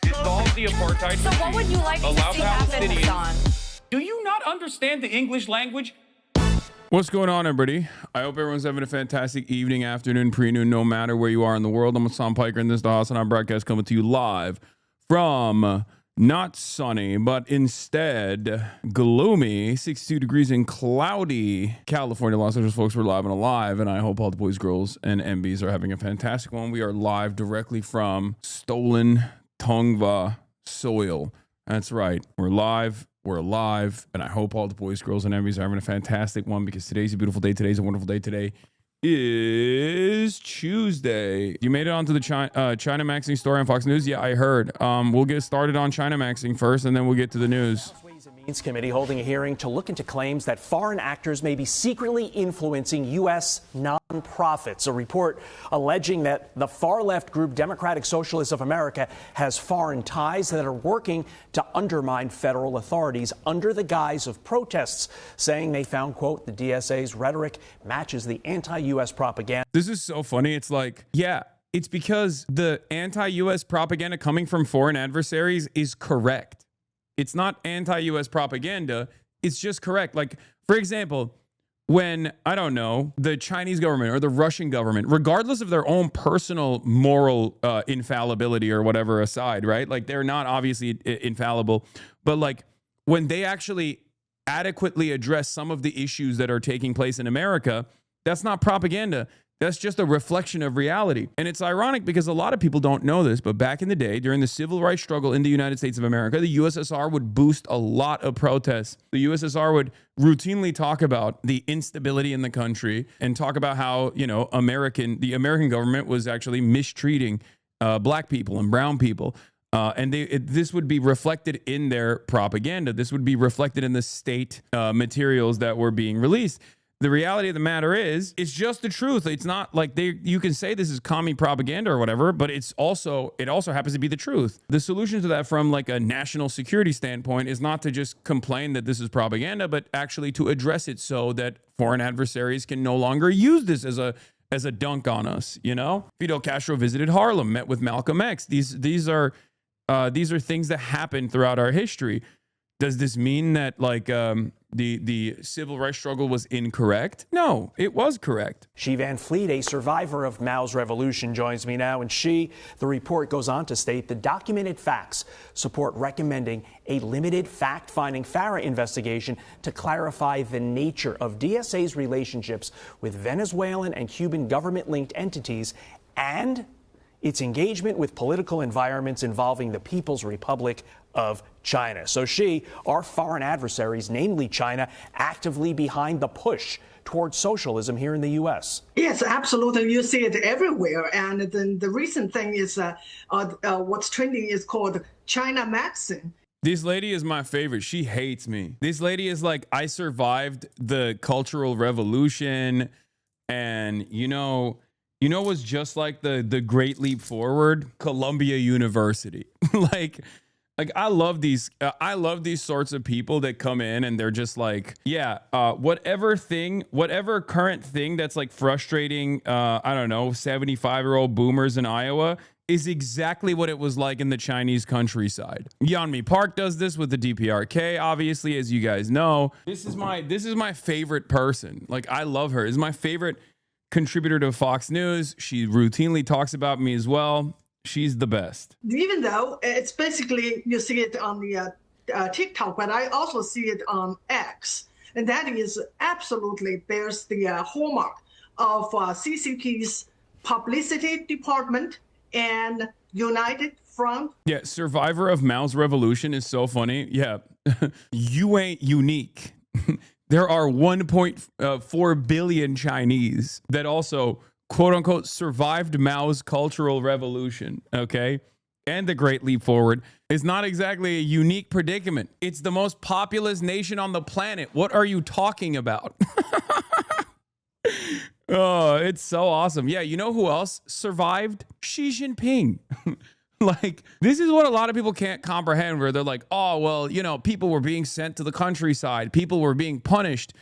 Dissolve the apartheid So what would you like to Allow see happen, Palestinians- Hassan? Do you not understand the English language? What's going on, everybody? I hope everyone's having a fantastic evening, afternoon, pre-noon, no matter where you are in the world. I'm Hassan Piker, and this is the HasanDaily broadcast coming to you live from not sunny, but instead gloomy, 62 degrees and cloudy California, Los Angeles. Folks, we're live and alive, and I hope all the boys, girls, and MBs are having a fantastic one. We are live directly from stolen Tongva soil. That's right. We're live. We're alive, and I hope all the boys, girls, and MBs are having a fantastic one because today's a beautiful day. Today's a wonderful day. Today is Tuesday. You made it onto the CHINAMAXXING story on Fox News? Yeah, I heard. We'll get started on CHINAMAXXING first, and then we'll get to the news. Ways and Means Committee holding a hearing to look into claims that foreign actors may be secretly influencing U.S. nonprofits. A report alleging that the far-left group Democratic Socialists of America has foreign ties that are working to undermine federal authorities under the guise of protests, saying they found, quote, the DSA's rhetoric matches the anti-U.S. propaganda. This is so funny. It's like, yeah, it's because the anti-U.S. propaganda coming from foreign adversaries is correct. It's not anti-U.S. propaganda. It's just correct. Like, for example, when, I don't know, the Chinese government or the Russian government, regardless of their own personal moral infallibility or whatever aside, right? Like, they're not obviously infallible, but like when they actually adequately address some of the issues that are taking place in America, that's not propaganda. That's just a reflection of reality. And it's ironic because a lot of people don't know this, but back in the day, during the civil rights struggle in the United States of America, the USSR would boost a lot of protests. The USSR would routinely talk about the instability in the country and talk about how, you know, the American government was actually mistreating black people and brown people. And this would be reflected in their propaganda. This would be reflected in the state materials that were being released. The reality of the matter is, it's just the truth. It's not like you can say this is commie propaganda or whatever, but it also happens to be the truth. The solution to that from like a national security standpoint is not to just complain that this is propaganda, but actually to address it so that foreign adversaries can no longer use this as a dunk on us, you know? Fidel Castro visited Harlem, met with Malcolm X. These are things that happen throughout our history. Does this mean that like the civil rights struggle was incorrect? No, it was correct. Xi Van Fleet, a survivor of Mao's revolution, joins me now. And the report goes on to state the documented facts support recommending a limited fact-finding FARA investigation to clarify the nature of DSA's relationships with Venezuelan and Cuban government-linked entities and its engagement with political environments involving the People's Republic of China. So are foreign adversaries, namely China, actively behind the push towards socialism here in the U.S.? Yes, absolutely. You see it everywhere. And then the recent thing is what's trending is called CHINAMAXXING. This lady is my favorite. She hates me. This lady is like, I survived the Cultural Revolution, and you know what's just like the Great Leap Forward? Columbia University. like I love these sorts of people that come in and they're just like, yeah, whatever current thing that's like frustrating, I don't know, 75-year-old boomers in Iowa is exactly what it was like in the Chinese countryside. Yeonmi Park does this with the DPRK, obviously, as you guys know. This is my favorite person. Like, I love her. This is my favorite contributor to Fox News. She routinely talks about me as well. She's the best. Even though it's basically, you see it on the TikTok, but I also see it on X. And that is absolutely bears the hallmark of CCP's publicity department and United Front. Yeah, survivor of Mao's revolution is so funny. Yeah, you ain't unique. There are 1.4 billion Chinese that also, quote unquote, survived Mao's Cultural Revolution, okay? And the Great Leap Forward is not exactly a unique predicament. It's the most populous nation on the planet. What are you talking about? Oh, it's so awesome. Yeah, you know who else survived? Xi Jinping. Like, this is what a lot of people can't comprehend, where they're like, oh, well, you know, people were being sent to the countryside. People were being punished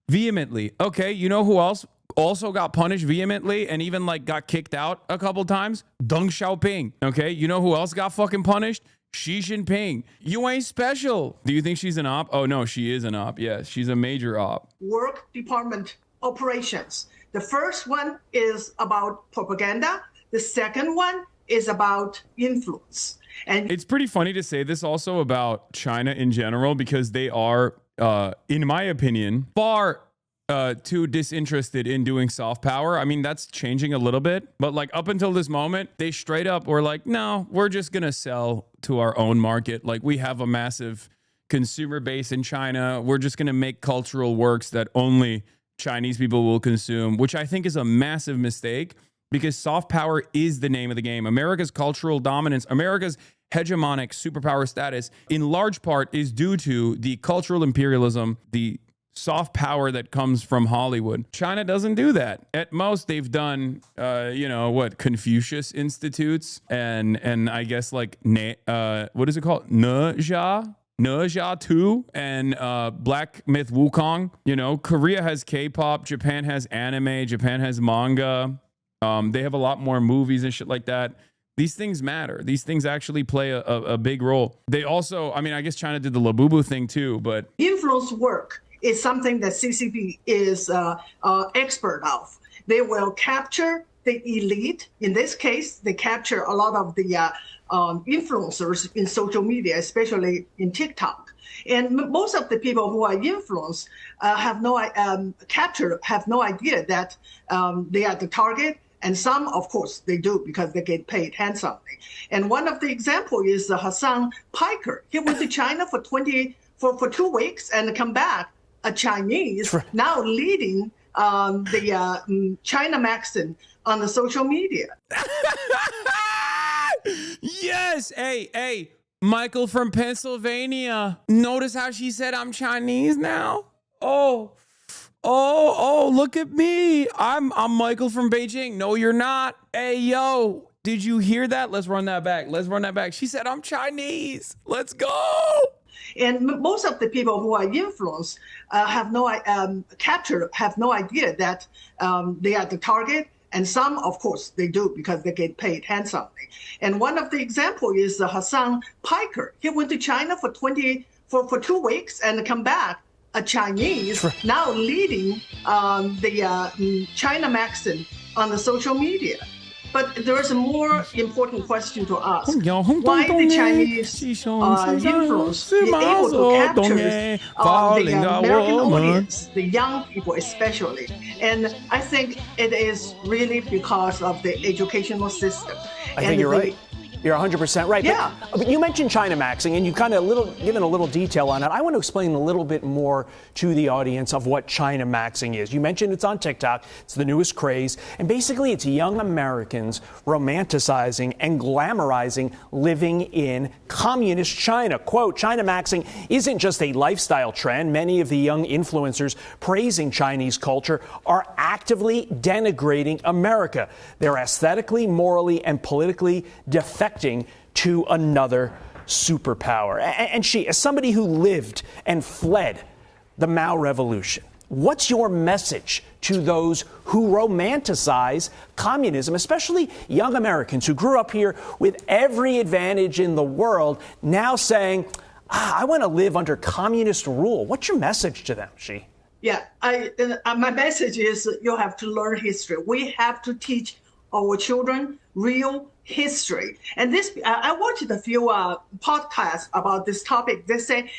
vehemently. Okay, you know who else also got punished vehemently and even like got kicked out a couple times? Deng Xiaoping. Okay. You know who else got fucking punished? Xi Jinping. You ain't special. Do you think she's an op? Oh no, she is an op. Yes, she's a major op. Work department operations. The first one is about propaganda. The second one is about influence. And it's pretty funny to say this also about China in general, because they are, in my opinion, far too disinterested in doing soft power. I mean, that's changing a little bit, but like up until this moment, they straight up were like, no, we're just going to sell to our own market. Like, we have a massive consumer base in China. We're just going to make cultural works that only Chinese people will consume, which I think is a massive mistake, because soft power is the name of the game. America's cultural dominance, America's hegemonic superpower status, in large part is due to the cultural imperialism, the soft power that comes from Hollywood. China doesn't do that. At most, they've done, Confucius Institutes and I guess like, what is it called? Ne 2 and Black Myth Wukong. You know, Korea has K-pop, Japan has anime, Japan has manga. They have a lot more movies and shit like that. These things matter. These things actually play a big role. They also, I mean, I guess China did the Labubu thing too, but influence work is something that CCP is expert of. They will capture the elite. In this case, they capture a lot of the influencers in social media, especially in TikTok. And most of the people who are influenced have no idea that they are the target. And some, of course, they do because they get paid handsomely. And one of the examples is Hasan Piker. He went to China for 2 weeks and come back a Chinese, now leading the CHINAMAXXING on the social media. Yes. Hey, Michael from Pennsylvania. Notice how she said I'm Chinese now? Oh, look at me. I'm Michael from Beijing. No, you're not. Hey, yo, did you hear that? Let's run that back. She said I'm Chinese. Let's go. And most of the people who are influenced have no idea that they are the target. And some, of course, they do because they get paid handsomely. And one of the examples is Hasan Piker. He went to China for 2 weeks and come back a Chinese, now leading the CHINAMAXXING on the social media. But there is a more important question to ask. Why the Chinese influence be able to capture the American audience, the young people especially? And I think it is really because of the educational system. I think you're right. You're 100% right. Yeah. But you mentioned CHINAMAXXING, and you kind of given a little detail on it. I want to explain a little bit more to the audience of what CHINAMAXXING is. You mentioned it's on TikTok. It's the newest craze. And basically, it's young Americans romanticizing and glamorizing living in communist China. Quote, CHINAMAXXING isn't just a lifestyle trend. Many of the young influencers praising Chinese culture are actively denigrating America. They're aesthetically, morally, and politically defecting to another superpower. And she, as somebody who lived and fled the Mao Revolution, what's your message to those who romanticize communism, especially young Americans who grew up here with every advantage in the world, now saying, I want to live under communist rule? What's your message to them, Xi? Yeah, my message is you have to learn history. We have to teach our children real history. And this, I watched a few podcasts about this topic. They say,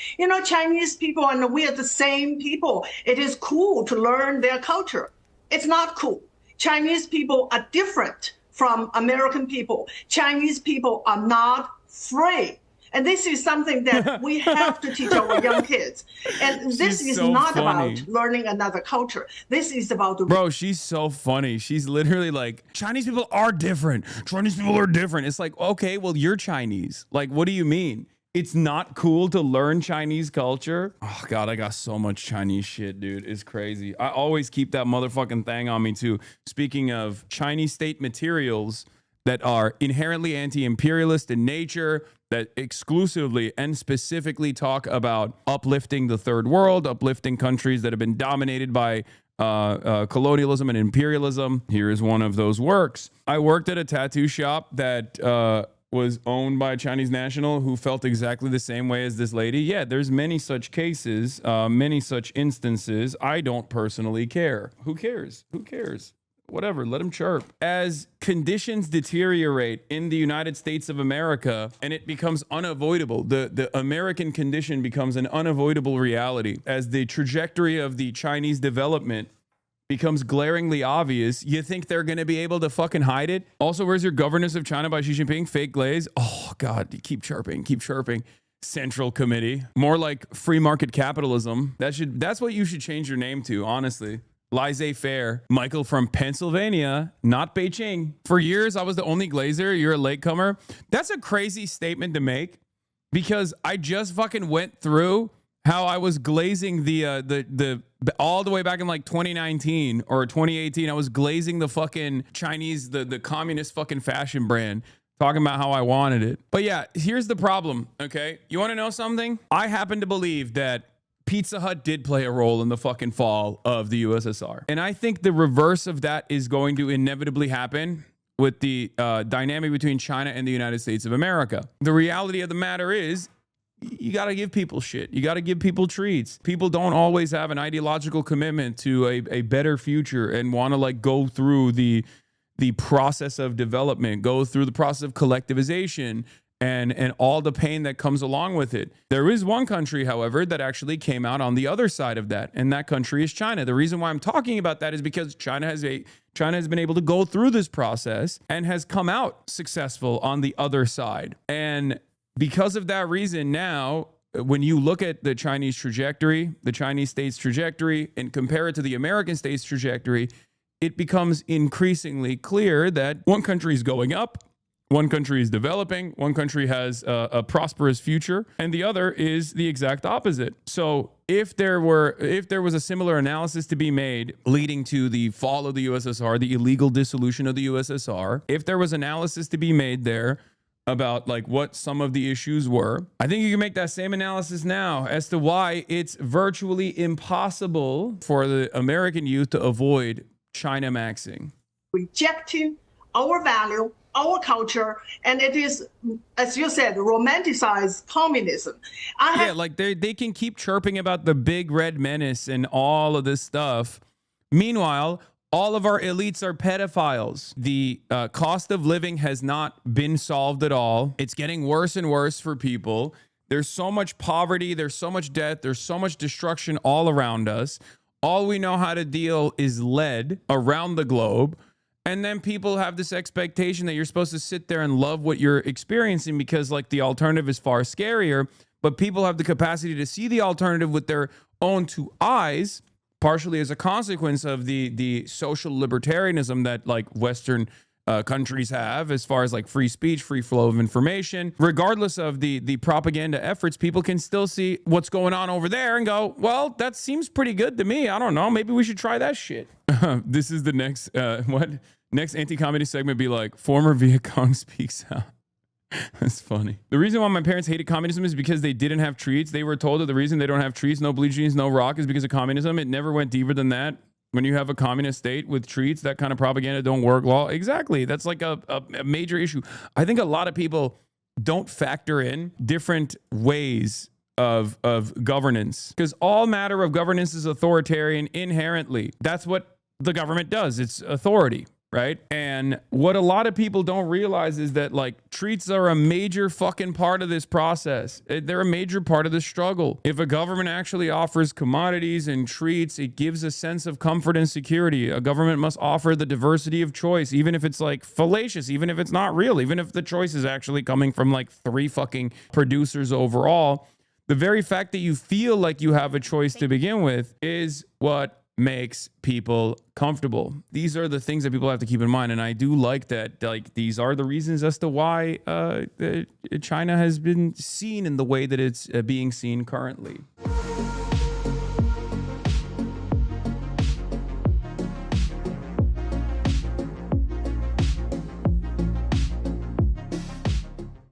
Chinese people and we are the same people. It is cool to learn their culture. It's not cool. Chinese people are different from American people. Chinese people are not free. And this is something that we have to teach our young kids. And this is so not funny. About learning another culture. This is about... Bro, she's so funny. She's literally like, Chinese people are different. Chinese people are different. It's like, okay, well, you're Chinese. Like, what do you mean? It's not cool to learn Chinese culture? Oh, God, I got so much Chinese shit, dude. It's crazy. I always keep that motherfucking thing on me, too. Speaking of Chinese state materials that are inherently anti-imperialist in nature, that exclusively and specifically talk about uplifting the third world, uplifting countries that have been dominated by colonialism and imperialism. Here is one of those works. I worked at a tattoo shop that was owned by a Chinese national who felt exactly the same way as this lady. Yeah, there's many such cases, many such instances. I don't personally care. Who cares? Who cares? Whatever, let them chirp. As conditions deteriorate in the United States of America and it becomes unavoidable, the American condition becomes an unavoidable reality. As the trajectory of the Chinese development becomes glaringly obvious, you think they're going to be able to fucking hide it? Also, where's your governance of China by Xi Jinping? Fake glaze? Oh, God, keep chirping, keep chirping. Central Committee. More like free market capitalism. That's what you should change your name to, honestly. Laissez-faire. Michael from Pennsylvania, not Beijing. For years, I was the only glazer. You're a latecomer. That's a crazy statement to make because I just fucking went through how I was glazing the all the way back in like 2019 or 2018. I was glazing the fucking Chinese, the communist fucking fashion brand, talking about how I wanted it. But yeah, here's the problem, okay? You want to know something? I happen to believe that Pizza Hut did play a role in the fucking fall of the USSR. And I think the reverse of that is going to inevitably happen with the dynamic between China and the United States of America. The reality of the matter is, you got to give people shit. You got to give people treats. People don't always have an ideological commitment to a better future and want to like go through the process of development, go through the process of collectivization, and all the pain that comes along with it. There is one country, however, that actually came out on the other side of that, and that country is China. The reason why I'm talking about that is because China has been able to go through this process and has come out successful on the other side. And because of that reason, now, when you look at the Chinese trajectory, the Chinese state's trajectory, and compare it to the American state's trajectory, it becomes increasingly clear that one country is going up, one country is developing, one country has a prosperous future, and the other is the exact opposite. So if there was a similar analysis to be made leading to the fall of the USSR, the illegal dissolution of the USSR, if there was analysis to be made there about like what some of the issues were, I think you can make that same analysis now as to why it's virtually impossible for the American youth to avoid CHINAMAXXING. Rejecting our value, our culture, and it is, as you said, romanticized communism. Yeah, like they can keep chirping about the big red menace and all of this stuff. Meanwhile, all of our elites are pedophiles. The cost of living has not been solved at all. It's getting worse and worse for people. There's so much poverty. There's so much death. There's so much destruction all around us. All we know how to deal is lead around the globe. And then people have this expectation that you're supposed to sit there and love what you're experiencing because like the alternative is far scarier. But people have the capacity to see the alternative with their own two eyes, partially as a consequence of the social libertarianism that like Western countries have as far as like free speech, free flow of information. Regardless of the propaganda efforts, people can still see what's going on over there and go, well, that seems pretty good to me. I don't know. Maybe we should try that shit. This is the next, next anti-communist segment be like, former Viet Cong speaks out. That's funny. The reason why my parents hated communism is because they didn't have treats. They were told that the reason they don't have treats, no blue jeans, no rock is because of communism. It never went deeper than that. When you have a communist state with treats, that kind of propaganda don't work well. Exactly. That's like a major issue. I think a lot of people don't factor in different ways of governance because all matter of governance is authoritarian inherently. That's what the government does. It's authority. Right. And what a lot of people don't realize is that like treats are a major fucking part of this process. They're a major part of the struggle. If a government actually offers commodities and treats, it gives a sense of comfort and security. A government must offer the diversity of choice, even if it's like fallacious, even if it's not real, even if the choice is actually coming from like 3 fucking producers overall. The very fact that you feel like you have a choice to begin with is what makes people comfortable. These are the things that people have to keep in mind. And I do like that, like, these are the reasons as to why China has been seen in the way that it's being seen currently.